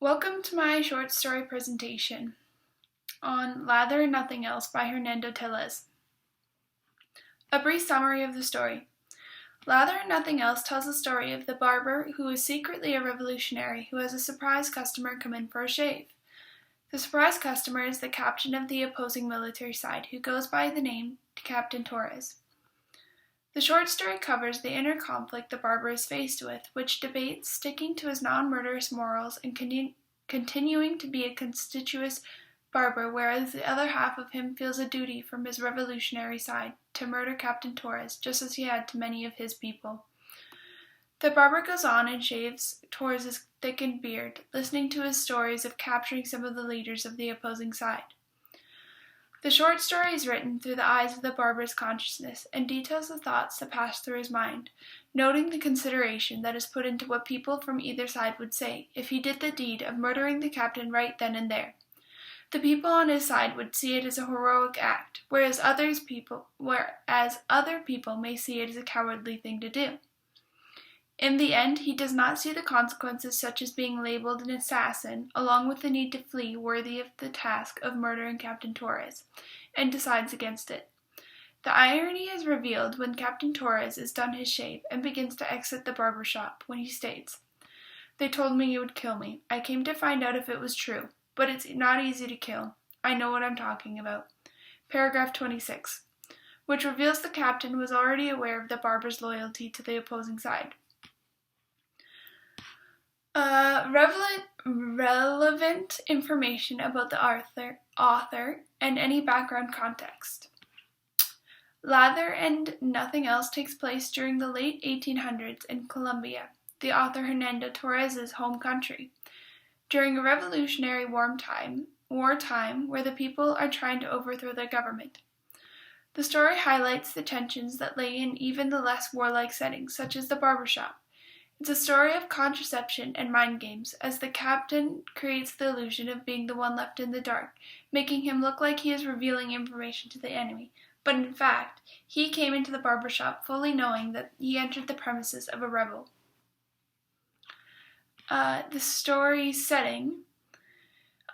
Welcome to my short story presentation on Lather and Nothing Else by Hernando Tellez. A brief summary of the story. Lather and Nothing Else tells the story of the barber who is secretly a revolutionary who has a surprise customer come in for a shave. The surprise customer is the captain of the opposing military side who goes by the name Captain Torres. The short story covers the inner conflict the barber is faced with, which debates sticking to his non-murderous morals and continuing to be a conspicuous barber, whereas the other half of him feels a duty from his revolutionary side to murder Captain Torres, just as he had to many of his people. The barber goes on and shaves Torres' thickened beard, listening to his stories of capturing some of the leaders of the opposing side. The short story is written through the eyes of the barber's consciousness and details the thoughts that pass through his mind, noting the consideration that is put into what people from either side would say if he did the deed of murdering the captain right then and there. The people on his side would see it as a heroic act, whereas other people may see it as a cowardly thing to do. In the end, he does not see the consequences such as being labeled an assassin, along with the need to flee worthy of the task of murdering Captain Torres, and decides against it. The irony is revealed when Captain Torres is done his shave and begins to exit the barber shop, when he states, "They told me you would kill me. I came to find out if it was true, but it's not easy to kill. I know what I'm talking about." Paragraph 26, which reveals the captain was already aware of the barber's loyalty to the opposing side. Relevant information about the author and any background context. Lather and Nothing Else takes place during the late 1800s in Colombia, the author Hernando Torres' home country, during a revolutionary wartime where the people are trying to overthrow their government. The story highlights the tensions that lay in even the less warlike settings, such as the barbershop. It's a story of contraception and mind games, as the captain creates the illusion of being the one left in the dark, making him look like he is revealing information to the enemy, but in fact, he came into the barbershop fully knowing that he entered the premises of a rebel. The story setting,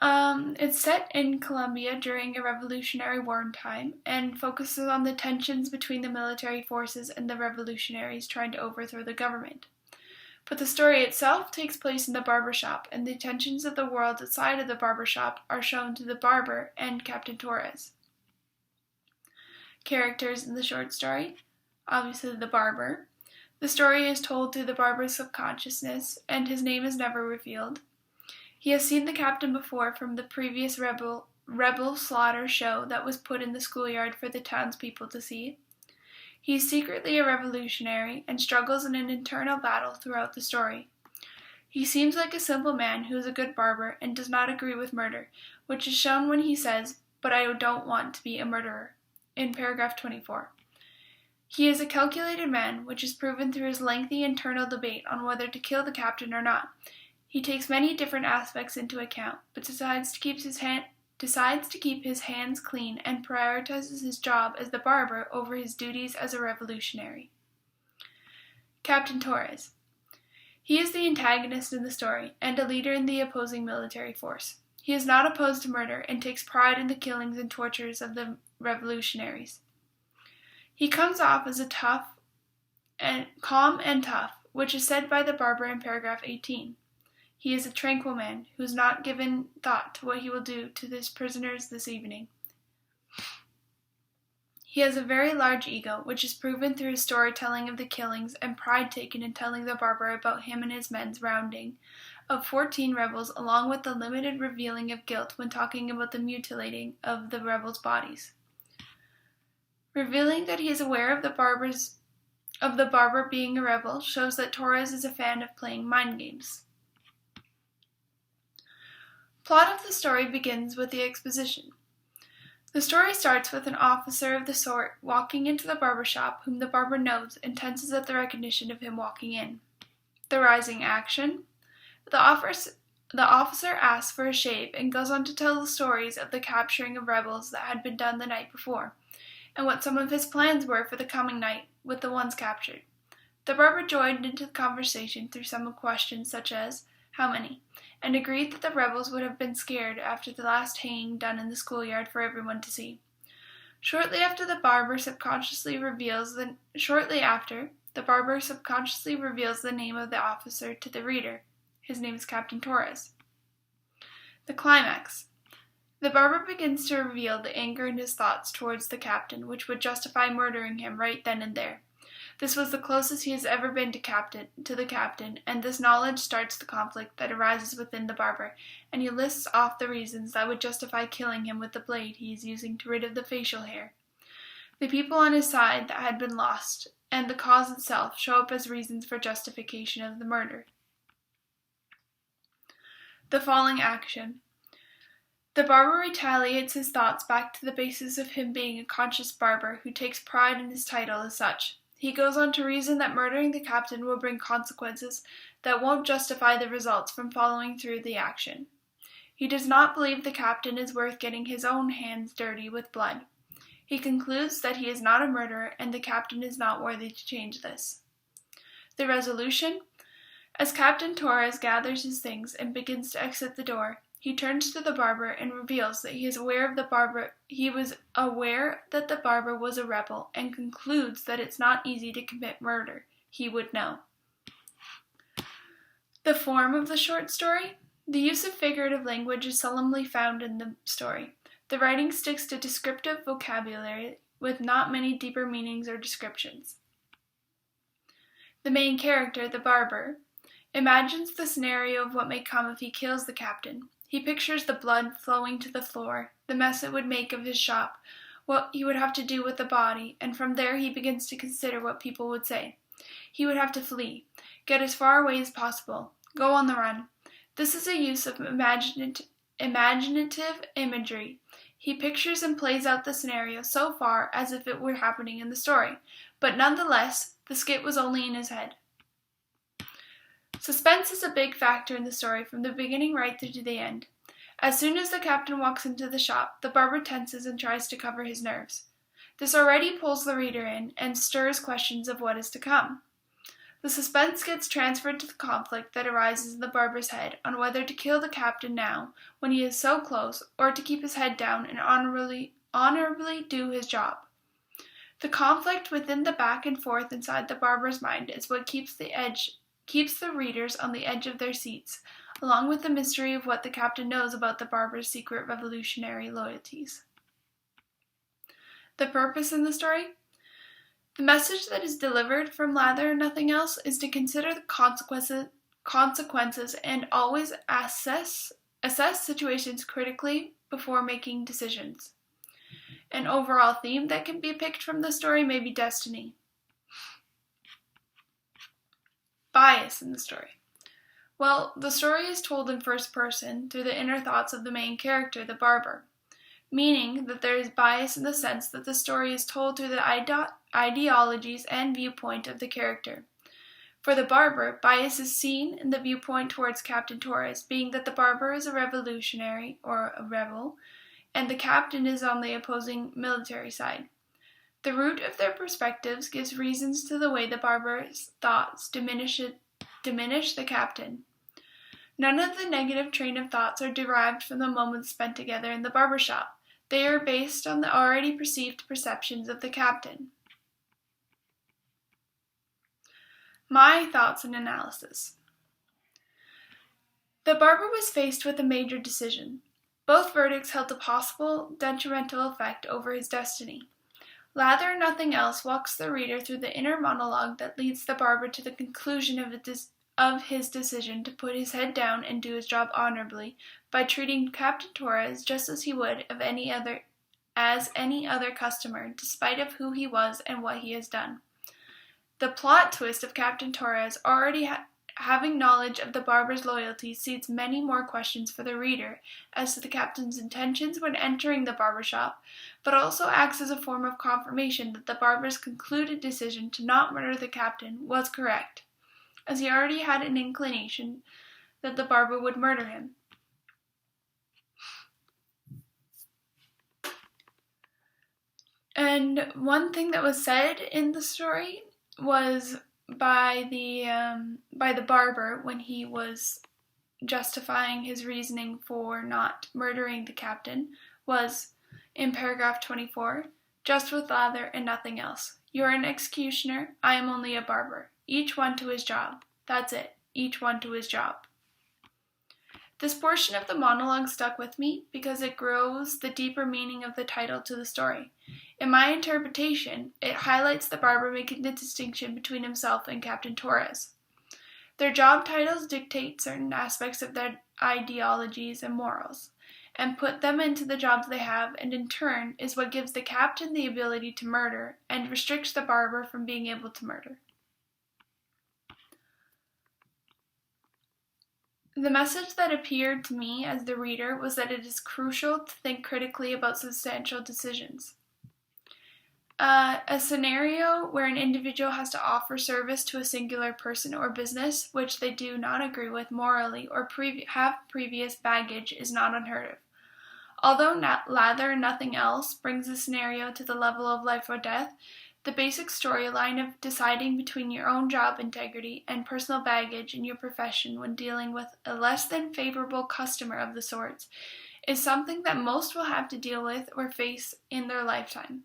it's set in Colombia during a revolutionary wartime and focuses on the tensions between the military forces and the revolutionaries trying to overthrow the government. But the story itself takes place in the barbershop, and the tensions of the world outside of the barbershop are shown to the barber and Captain Torres. Characters in the short story: obviously the barber. The story is told through the barber's subconsciousness, and his name is never revealed. He has seen the captain before from the previous rebel slaughter show that was put in the schoolyard for the townspeople to see. He is secretly a revolutionary and struggles in an internal battle throughout the story. He seems like a simple man who is a good barber and does not agree with murder, which is shown when he says, "But I don't want to be a murderer," in paragraph 24. He is a calculated man, which is proven through his lengthy internal debate on whether to kill the captain or not. He takes many different aspects into account, but decides to keep his hands clean and prioritizes his job as the barber over his duties as a revolutionary. Captain Torres. He is the antagonist in the story and a leader in the opposing military force. He is not opposed to murder and takes pride in the killings and tortures of the revolutionaries. He comes off as calm and tough, which is said by the barber in paragraph 18. He is a tranquil man who has not given thought to what he will do to his prisoners this evening. He has a very large ego, which is proven through his storytelling of the killings and pride taken in telling the barber about him and his men's rounding of 14 rebels, along with the limited revealing of guilt when talking about the mutilating of the rebels' bodies. Revealing that he is aware of the barber being a rebel shows that Torres is a fan of playing mind games. Plot of the story begins with the exposition. The story starts with an officer of the sort walking into the barber shop whom the barber knows and tenses at the recognition of him walking in. The rising action. The officer asks for a shave and goes on to tell the stories of the capturing of rebels that had been done the night before, and what some of his plans were for the coming night with the ones captured. The barber joined into the conversation through some questions such as, how many, and agreed that the rebels would have been scared after the last hanging done in the schoolyard for everyone to see. Shortly after, the barber subconsciously reveals the name of the officer to the reader. His name is Captain Torres. The climax. The barber begins to reveal the anger in his thoughts towards the captain, which would justify murdering him right then and there. This was the closest he has ever been to the captain, and this knowledge starts the conflict that arises within the barber, and he lists off the reasons that would justify killing him with the blade he is using to rid of the facial hair. The people on his side that had been lost, and the cause itself, show up as reasons for justification of the murder. The falling action. The barber retaliates his thoughts back to the basis of him being a conscious barber who takes pride in his title as such. He goes on to reason that murdering the captain will bring consequences that won't justify the results from following through the action. He does not believe the captain is worth getting his own hands dirty with blood. He concludes that he is not a murderer and the captain is not worthy to change this. The resolution? As Captain Torres gathers his things and begins to exit the door, he turns to the barber and reveals that he was aware that the barber was a rebel and concludes that it's not easy to commit murder. He would know. The form of the short story? The use of figurative language is seldomly found in the story. The writing sticks to descriptive vocabulary with not many deeper meanings or descriptions. The main character, the barber, imagines the scenario of what may come if he kills the captain. He pictures the blood flowing to the floor, the mess it would make of his shop, what he would have to do with the body, and from there he begins to consider what people would say. He would have to flee, get as far away as possible, go on the run. This is a use of imaginative imagery. He pictures and plays out the scenario so far as if it were happening in the story, but nonetheless, the skit was only in his head. Suspense is a big factor in the story from the beginning right through to the end. As soon as the captain walks into the shop, the barber tenses and tries to cover his nerves. This already pulls the reader in and stirs questions of what is to come. The suspense gets transferred to the conflict that arises in the barber's head on whether to kill the captain now, when he is so close, or to keep his head down and honorably do his job. The conflict within the back and forth inside the barber's mind is what keeps the readers on the edge of their seats, along with the mystery of what the captain knows about the barber's secret revolutionary loyalties. The purpose in the story? The message that is delivered from Lather and Nothing Else is to consider the consequences and always assess situations critically before making decisions. An overall theme that can be picked from the story may be destiny. Bias in the story. Well, the story is told in first person through the inner thoughts of the main character, the barber, meaning that there is bias in the sense that the story is told through the ideologies and viewpoint of the character. For the barber, bias is seen in the viewpoint towards Captain Torres, being that the barber is a revolutionary, or a rebel, and the captain is on the opposing military side. The root of their perspectives gives reasons to the way the barber's thoughts diminish the captain. None of the negative train of thoughts are derived from the moments spent together in the barber shop. They are based on the already perceived perceptions of the captain. My thoughts and analysis. The barber was faced with a major decision. Both verdicts held a possible detrimental effect over his destiny. Lather and Nothing Else walks the reader through the inner monologue that leads the barber to the conclusion of his decision to put his head down and do his job honorably by treating Captain Torres just as he would of any other customer, despite of who he was and what he has done. The plot twist of Captain Torres already having knowledge of the barber's loyalty seeds many more questions for the reader as to the captain's intentions when entering the barber shop, but also acts as a form of confirmation that the barber's concluded decision to not murder the captain was correct, as he already had an inclination that the barber would murder him. And one thing that was said in the story was by the barber when he was justifying his reasoning for not murdering the captain was, in paragraph 24, just with lather and nothing else. You're an executioner, I am only a barber. Each one to his job. That's it. Each one to his job. This portion of the monologue stuck with me because it grows the deeper meaning of the title to the story. In my interpretation, it highlights the barber making the distinction between himself and Captain Torres. Their job titles dictate certain aspects of their ideologies and morals, and put them into the jobs they have, and in turn is what gives the captain the ability to murder and restricts the barber from being able to murder. The message that appeared to me as the reader was that it is crucial to think critically about substantial decisions. A scenario where an individual has to offer service to a singular person or business which they do not agree with morally or have previous baggage is not unheard of. Although lather and nothing else brings the scenario to the level of life or death, the basic storyline of deciding between your own job integrity and personal baggage in your profession when dealing with a less than favorable customer of the sorts is something that most will have to deal with or face in their lifetime.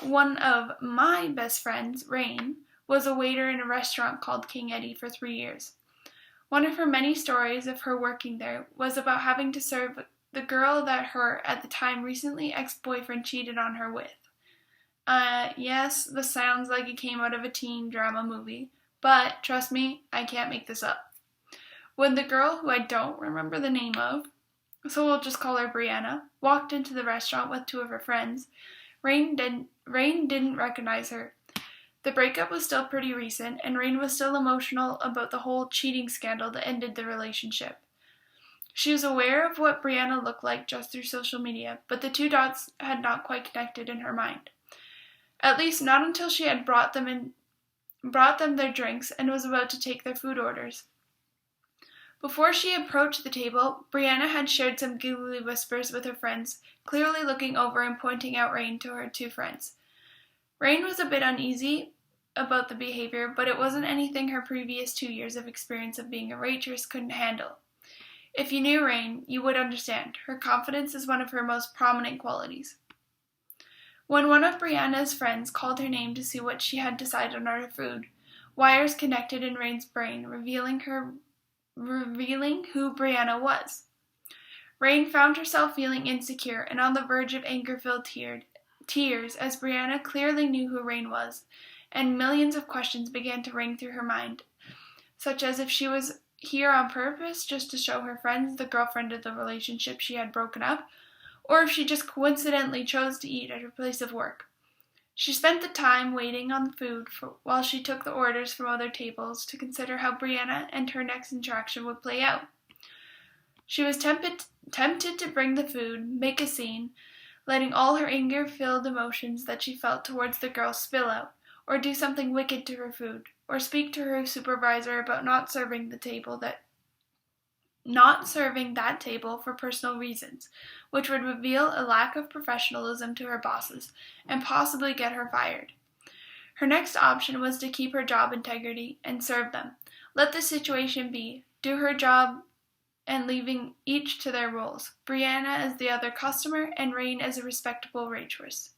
One of my best friends, Rain, was a waiter in a restaurant called King Eddie for 3 years. One of her many stories of her working there was about having to serve the girl that her, at the time, recently ex-boyfriend cheated on her with. Yes, this sounds like it came out of a teen drama movie, but trust me, I can't make this up. When the girl, who I don't remember the name of, so we'll just call her Brianna, walked into the restaurant with 2 of her friends, Rain didn't recognize her. The breakup was still pretty recent, and Rain was still emotional about the whole cheating scandal that ended the relationship. She was aware of what Brianna looked like just through social media, but the 2 dots had not quite connected in her mind. At least not until she had brought them their drinks and was about to take their food orders. Before she approached the table, Brianna had shared some giggly whispers with her friends, clearly looking over and pointing out Rain to her 2 friends. Rain was a bit uneasy about the behavior, but it wasn't anything her previous 2 years of experience of being a waitress couldn't handle. If you knew Rain, you would understand. Her confidence is one of her most prominent qualities. When one of Brianna's friends called her name to see what she had decided on her food, wires connected in Rain's brain, revealing who Brianna was. Rain found herself feeling insecure and on the verge of anger-filled tears as Brianna clearly knew who Rain was, and millions of questions began to ring through her mind, such as if she was here on purpose just to show her friends the girlfriend of the relationship she had broken up, or if she just coincidentally chose to eat at her place of work. She spent the time waiting on the food while she took the orders from other tables to consider how Brianna and her next interaction would play out. She was tempted to bring the food, make a scene, letting all her anger-filled emotions that she felt towards the girl spill out, or do something wicked to her food, or speak to her supervisor about not serving that table for personal reasons, which would reveal a lack of professionalism to her bosses and possibly get her fired. Her next option was to keep her job integrity and serve them. Let the situation be, do her job and leaving each to their roles, Brianna as the other customer and Rain as a respectable waitress.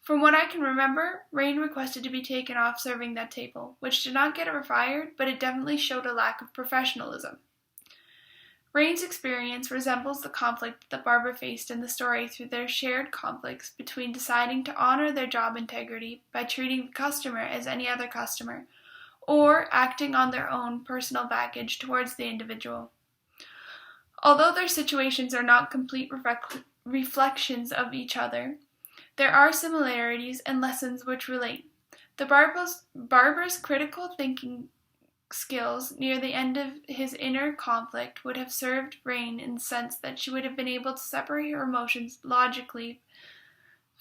From what I can remember, Rain requested to be taken off serving that table, which did not get her fired, but it definitely showed a lack of professionalism. Rain's experience resembles the conflict that Barbara faced in the story through their shared conflicts between deciding to honor their job integrity by treating the customer as any other customer, or acting on their own personal baggage towards the individual. Although their situations are not complete reflections of each other, there are similarities and lessons which relate. The barber's critical thinking skills near the end of his inner conflict would have served Rain in the sense that she would have been able to separate her emotions logically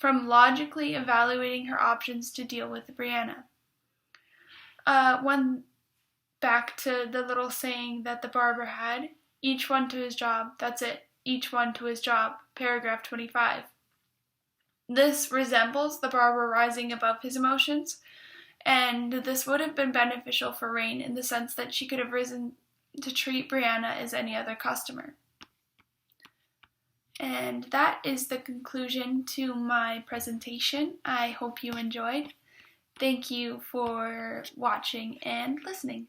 evaluating her options to deal with Brianna. One back to the little saying that the barber had, each one to his job, that's it, each one to his job, paragraph 25. This resembles the barber rising above his emotions, and this would have been beneficial for Rain in the sense that she could have risen to treat Brianna as any other customer. And that is the conclusion to my presentation. I hope you enjoyed. Thank you for watching and listening.